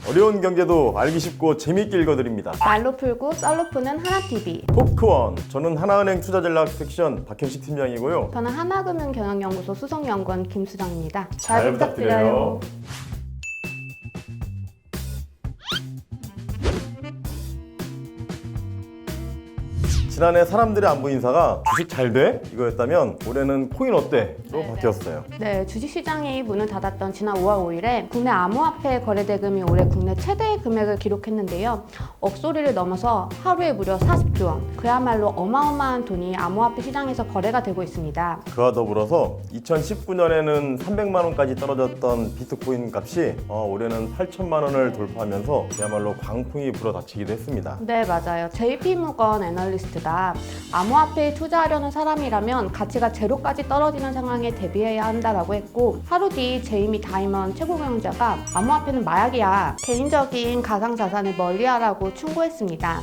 어려운 경제도 알기 쉽고 재미있게 읽어드립니다. 말로 풀고 썰로 푸는 하나TV. 토크원, 저는 하나은행 투자전략 섹션 박현식 팀장이고요. 저는 하나금융경영연구소 수석연구원 김수정입니다. 잘 부탁드려요. 지난해 사람들의 안부 인사가 주식 잘 돼? 이거였다면 올해는 코인 어때? 로 바뀌었어요. 네, 주식시장이 문을 닫았던 지난 5월 5일에 국내 암호화폐 거래 대금이 올해 국내 최대의 금액을 기록했는데요. 억소리를 넘어서 하루에 무려 40조 원. 그야말로 어마어마한 돈이 암호화폐 시장에서 거래가 되고 있습니다. 그와 더불어서 2019년에는 300만 원까지 떨어졌던 비트코인 값이 올해는 8천만 원을 돌파하면서 그야말로 광풍이 불어닥치기도 했습니다. 네, 맞아요. JP모건 애널리스트가 암호화폐에 투자하려는 사람이라면 가치가 제로까지 떨어지는 상황에 대비해야 한다라고 했고, 하루 뒤 제이미 다이먼 최고경영자가 암호화폐는 마약이야, 개인적인 가상자산을 멀리하라고 충고했습니다.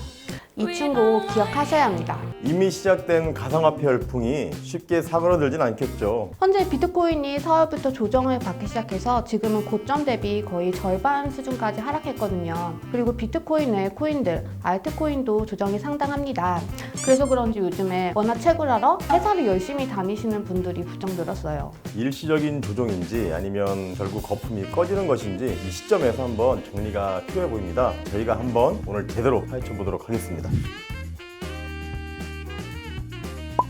이 충고 기억하셔야 합니다. 이미 시작된 가상화폐 열풍이 쉽게 사그러들진 않겠죠. 현재 비트코인이 4월부터 조정을 받기 시작해서 지금은 고점 대비 거의 절반 수준까지 하락했거든요. 그리고 비트코인 외의 코인들, 알트코인도 조정이 상당합니다. 그래서 그런지 요즘에 워낙 채굴하러 회사를 열심히 다니시는 분들이 부쩍 늘었어요. 일시적인 조정인지 아니면 결국 거품이 꺼지는 것인지 이 시점에서 한번 정리가 필요해 보입니다. 저희가 한번 오늘 제대로 파헤쳐 보도록 하겠습니다.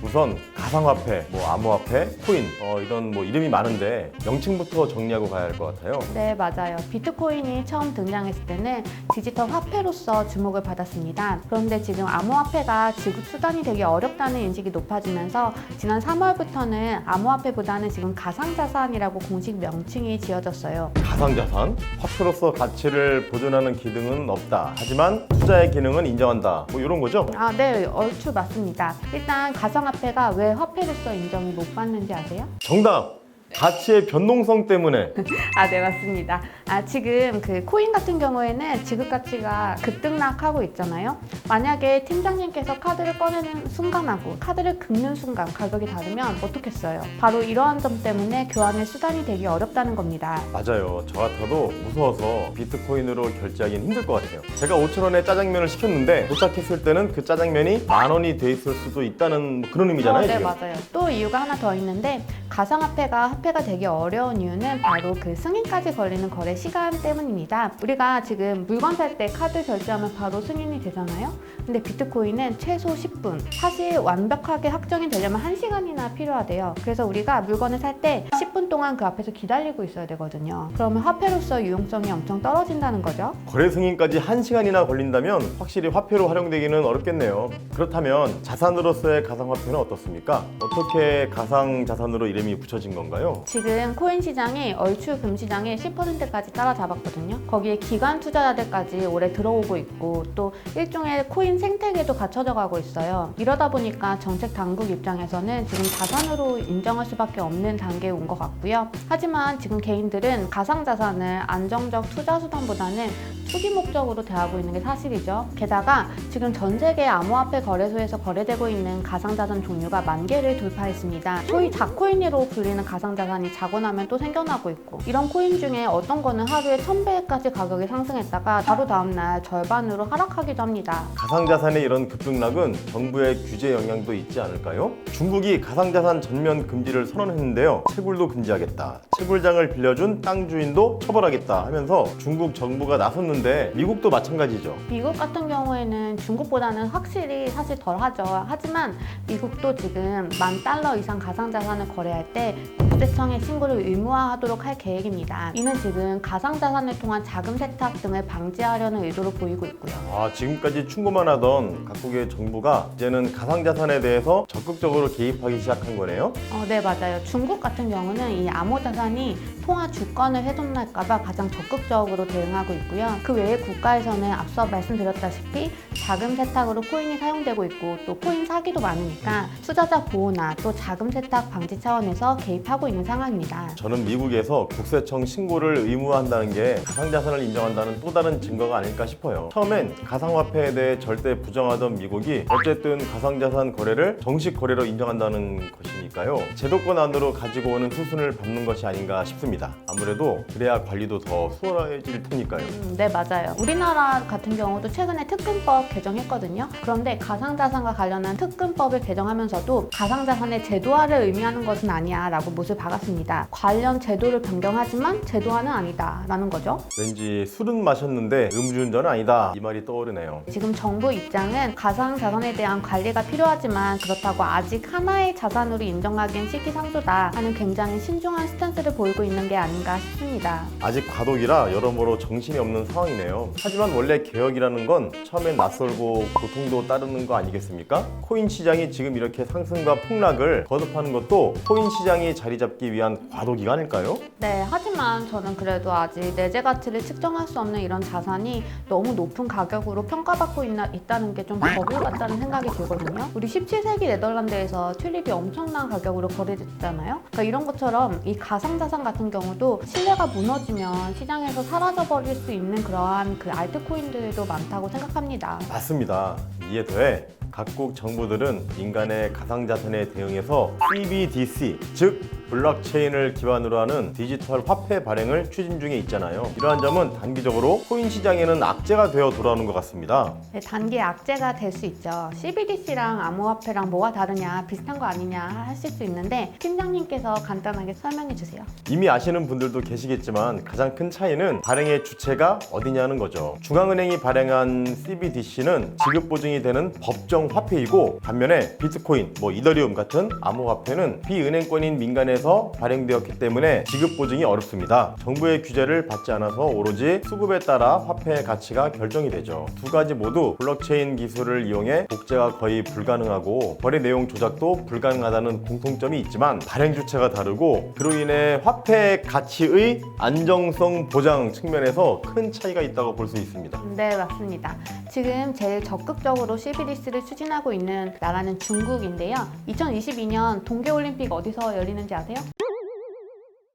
우선 가상화폐, 암호화폐, 코인 이런 이름이 많은데 명칭부터 정리하고 가야 할 것 같아요. 네, 맞아요. 비트코인이 처음 등장했을 때는 디지털 화폐로서 주목을 받았습니다. 그런데 지금 암호화폐가 지급 수단이 되게 어렵다는 인식이 높아지면서 지난 3월부터는 암호화폐보다는 지금 가상자산이라고 공식 명칭이 지어졌어요. 가상자산, 화폐로서 가치를 보존하는 기능은 없다. 하지만 투자의 기능은 인정한다. 이런 거죠? 네, 얼추 맞습니다. 일단 가상화폐가 왜 화폐로서 인정이 못 받는지 아세요? 정답! 가치의 변동성 때문에. 네, 맞습니다. 지금 그 코인 같은 경우에는 지급 가치가 급등락하고 있잖아요. 만약에 팀장님께서 카드를 꺼내는 순간하고 카드를 긁는 순간 가격이 다르면 어떻겠어요? 바로 이러한 점 때문에 교환의 수단이 되기 어렵다는 겁니다. 맞아요. 저 같아도 무서워서 비트코인으로 결제하기는 힘들 것 같아요. 제가 5,000원에 짜장면을 시켰는데 도착했을 때는 그 짜장면이 10,000원이 돼 있을 수도 있다는 그런 의미잖아요. 네, 지금. 맞아요. 또 이유가 하나 더 있는데, 가상화폐가 되기 어려운 이유는 바로 그 승인까지 걸리는 거래 시간 때문입니다. 우리가 지금 물건 살 때 카드 결제하면 바로 승인이 되잖아요. 근데 비트코인은 최소 10분, 사실 완벽하게 확정이 되려면 1시간이나 필요하대요. 그래서 우리가 물건을 살 때 10분 동안 그 앞에서 기다리고 있어야 되거든요. 그러면 화폐로서 유용성이 엄청 떨어진다는 거죠. 거래 승인까지 1시간이나 걸린다면 확실히 화폐로 활용되기는 어렵겠네요. 그렇다면 자산으로서의 가상화폐는 어떻습니까? 어떻게 가상자산으로 이름이 붙여진 건가요? 지금 코인 시장이 얼추 금 시장의 10%까지 따라잡았거든요. 거기에 기관 투자자들까지 올해 들어오고 있고, 또 일종의 코인 생태계도 갖춰져 가고 있어요. 이러다 보니까 정책 당국 입장에서는 지금 자산으로 인정할 수밖에 없는 단계에 온 것 같고요. 하지만 지금 개인들은 가상자산을 안정적 투자 수단보다는 투기 목적으로 대하고 있는 게 사실이죠. 게다가 지금 전 세계 암호화폐 거래소에서 거래되고 있는 가상자산 종류가 10,000개를 돌파했습니다. 소위 자코인으로 불리는 가상자산이 자고 나면 또 생겨나고 있고, 이런 코인 중에 어떤 거는 하루에 1000배까지 가격이 상승했다가 바로 다음날 절반으로 하락하기도 합니다. 가상자산의 이런 급등락은 정부의 규제 영향도 있지 않을까요? 중국이 가상자산 전면 금지를 선언했는데요. 채굴도 금지하겠다, 채굴장을 빌려준 땅 주인도 처벌하겠다 하면서 중국 정부가 나섰는데 미국도 마찬가지죠. 미국 같은 경우에는 중국보다는 확실히 사실 덜하죠. 하지만 미국도 지금 $10,000 이상 가상자산을 거래할 때 국세청에 신고를 의무화하도록 할 계획입니다. 이는 지금 가상자산을 통한 자금 세탁 등을 방지하려는 의도로 보이고 있고요. 지금까지 충고만 하던 각국의 정부가 이제는 가상자산에 대해서 적극적으로 개입하기 시작한 거네요. 네, 맞아요. 중국 같은 경우는 이 암호자산이 통화 주권을 훼손할까봐 가장 적극적으로 대응하고 있고요. 그 외에 국가에서는 앞서 말씀드렸다시피 자금 세탁으로 코인이 사용되고 있고, 또 코인 사기도 많으니까 투자자 보호나 또 자금 세탁 방지 차원에서 개입하고 있는 상황입니다. 저는 미국에서 국세청 신고를 의무화한다는 게 가상자산을 인정한다는 또 다른 증거가 아닐까 싶어요. 처음엔 가상화폐에 대해 절대 부정하던 미국이 어쨌든 가상자산 거래를 정식 거래로 인정한다는 것이니까요. 제도권 안으로 가지고 오는 수순을 밟는 것이 아닌가 싶습니다. 합니다. 아무래도 그래야 관리도 더 수월해질 테니까요. 네, 맞아요. 우리나라 같은 경우도 최근에 특근법 개정했거든요. 그런데 가상자산과 관련한 특근법을 개정하면서도 가상자산의 제도화를 의미하는 것은 아니야 라고 못을 박았습니다. 관련 제도를 변경하지만 제도화는 아니다 라는 거죠. 왠지 술은 마셨는데 음주운전은 아니다 이 말이 떠오르네요. 지금 정부 입장은 가상자산에 대한 관리가 필요하지만 그렇다고 아직 하나의 자산으로 인정하기엔 시기상조다 하는 굉장히 신중한 스탠스를 보이고 있는 게 아닌가 싶습니다. 아직 과도기라 여러모로 정신이 없는 상황이네요. 하지만 원래 개혁이라는 건 처음엔 낯설고 고통도 따르는 거 아니겠습니까? 코인 시장이 지금 이렇게 상승과 폭락을 거듭하는 것도 코인 시장이 자리 잡기 위한 과도기가 아닐까요? 네, 하지만 저는 그래도 아직 내재 가치를 측정할 수 없는 이런 자산이 너무 높은 가격으로 평가받고 있다는 게 좀 버블 같다는 생각이 들거든요. 우리 17세기 네덜란드에서 튤립이 엄청난 가격으로 거래됐잖아요. 그러니까 이런 것처럼 이 가상자산 같은 경우도 신뢰가 무너지면 시장에서 사라져버릴 수 있는 그러한 그 알트코인들도 많다고 생각합니다. 맞습니다. 이에 더해 각국 정부들은 민간의 가상자산에 대응해서 CBDC, 즉 블록체인을 기반으로 하는 디지털 화폐 발행을 추진 중에 있잖아요. 이러한 점은 단기적으로 코인 시장에는 악재가 되어 돌아오는 것 같습니다. 네, 단기 악재가 될 수 있죠. CBDC랑 암호화폐랑 뭐가 다르냐, 비슷한 거 아니냐 하실 수 있는데 팀장님께서 간단하게 설명해 주세요. 이미 아시는 분들도 계시겠지만 가장 큰 차이는 발행의 주체가 어디냐는 거죠. 중앙은행이 발행한 CBDC는 지급 보증이 되는 법정 화폐이고 반면에 비트코인, 이더리움 같은 암호화폐는 비은행권인 민간에서 발행되었기 때문에 지급 보증이 어렵습니다. 정부의 규제를 받지 않아서 오로지 수급에 따라 화폐의 가치가 결정이 되죠. 두 가지 모두 블록체인 기술을 이용해 복제가 거의 불가능하고 거래 내용 조작도 불가능하다는 공통점이 있지만 발행 주체가 다르고 그로 인해 화폐 가치의 안정성 보장 측면에서 큰 차이가 있다고 볼 수 있습니다. 네, 맞습니다. 지금 제일 적극적으로 CBDC를 추진하고 있는 나라는 중국인데요. 2022년 동계올림픽 어디서 열리는지 아세요?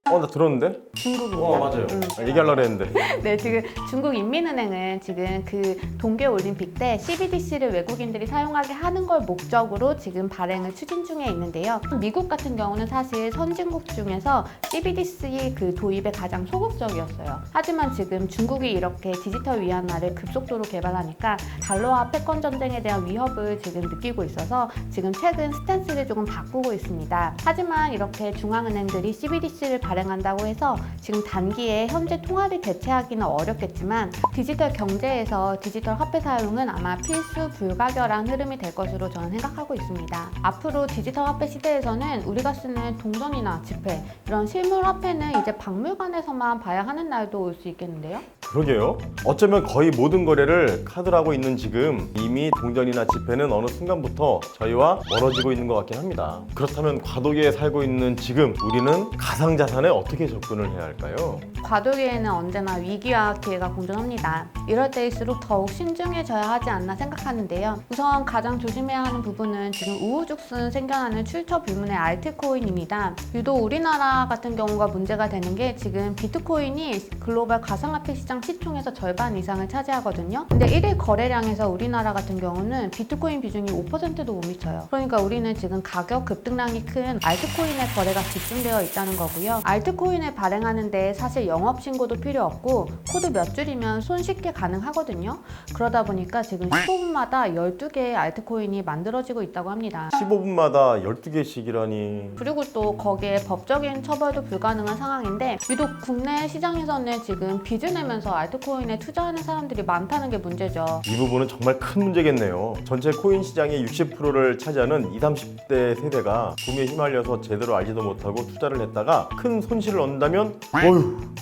나 들었는데? 중국입니다. 맞아요. 얘기하려고 했는데. 네, 지금 중국인민은행은 지금 그 동계올림픽 때 CBDC를 외국인들이 사용하게 하는 걸 목적으로 지금 발행을 추진 중에 있는데요. 미국 같은 경우는 사실 선진국 중에서 CBDC 그 도입에 가장 소극적이었어요. 하지만 지금 중국이 이렇게 디지털 위안화를 급속도로 개발하니까 달러화 패권 전쟁에 대한 위협을 지금 느끼고 있어서 지금 최근 스탠스를 조금 바꾸고 있습니다. 하지만 이렇게 중앙은행들이 CBDC를 발행한다고 해서 지금 단기에 현재 통화를 대체하기는 어렵겠지만 디지털 경제에서 디지털 화폐 사용은 아마 필수 불가결한 흐름이 될 것으로 저는 생각하고 있습니다. 앞으로 디지털 화폐 시대에서는 우리가 쓰는 동전이나 지폐 이런 실물 화폐는 이제 박물관에서만 봐야 하는 날도 올 수 있겠는데요? 그러게요. 어쩌면 거의 모든 거래를 카드로 하고 있는 지금 이미 동전이나 지폐는 어느 순간부터 저희와 멀어지고 있는 것 같긴 합니다. 그렇다면 과도기에 살고 있는 지금 우리는 가상자산에 어떻게 접근을 해야 할까요? 과도기에는 언제나 위기와 기회가 공존합니다. 이럴 때일수록 더욱 신중해져야 하지 않나 생각하는데요. 우선 가장 조심해야 하는 부분은 지금 우후죽순 생겨나는 출처 불문의 알트코인입니다. 유독 우리나라 같은 경우가 문제가 되는 게 지금 비트코인이 글로벌 가상화폐 시장 시총에서 절반 이상을 차지하거든요. 근데 1일 거래량에서 우리나라 같은 경우는 비트코인 비중이 5%도 못 미쳐요. 그러니까 우리는 지금 가격 급등량이 큰 알트코인의 거래가 집중되어 있다는 거고요. 알트코인을 발행하는데 사실 영업신고도 필요 없고 코드 몇 줄이면 손쉽게 가능하거든요. 그러다 보니까 지금 15분마다 12개의 알트코인이 만들어지고 있다고 합니다. 15분마다 12개씩이라니. 그리고 또 거기에 법적인 처벌도 불가능한 상황인데 유독 국내 시장에서는 지금 빚을 내면서 알트코인에 투자하는 사람들이 많다는 게 문제죠. 이 부분은 정말 큰 문제겠네요. 전체 코인 시장의 60%를 차지하는 20, 30대 세대가 붐에 휘말려서 제대로 알지도 못하고 투자를 했다가 큰 손실을 얻는다면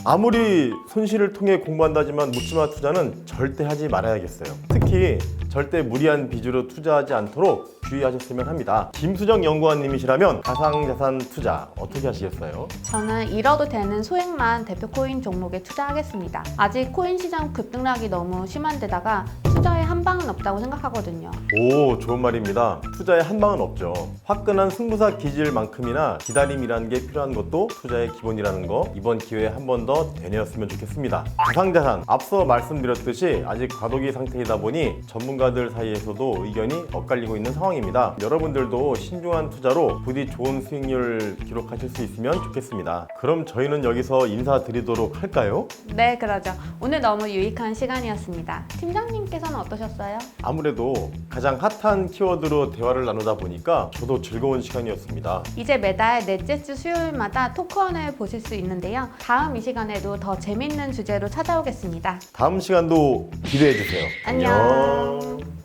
아무리 손실을 통해 공부한다지만 묻지마 투자는 절대 하지 말아야겠어요. 특히 절대 무리한 빚으로 투자하지 않도록 주의하셨으면 합니다. 김수정 연구원님이시라면 가상자산 투자 어떻게 하시겠어요? 저는 잃어도 되는 소액만 대표 코인 종목에 투자하겠습니다. 아직 코인 시장 급등락이 너무 심한 데다가 투자에 한 방은 없다고 생각하거든요. 오, 좋은 말입니다. 투자에 한 방은 없죠. 화끈한 승부사 기질만큼이나 기다림이라는 게 필요한 것도 투자의 기본이라는 거 이번 기회에 한 번 더 되뇌었으면 좋겠습니다. 가상자산, 앞서 말씀드렸듯이 아직 과도기 상태이다 보니 전문가들 사이에서도 의견이 엇갈리고 있는 상황입니다. 여러분들도 신중한 투자로 부디 좋은 수익률 기록하실 수 있으면 좋겠습니다. 그럼 저희는 여기서 인사드리도록 할까요? 네, 그러죠. 오늘 너무 유익한 시간이었습니다. 팀장님께서는 어떠셨어요? 아무래도 가장 핫한 키워드로 대화를 나누다 보니까 저도 즐거운 시간이었습니다. 이제 매달 넷째 주 수요일마다 토크원을 보실 수 있는데요. 다음 이 시간에도 더 재밌는 주제로 찾아오겠습니다. 다음 시간도 기대해 주세요. 안녕.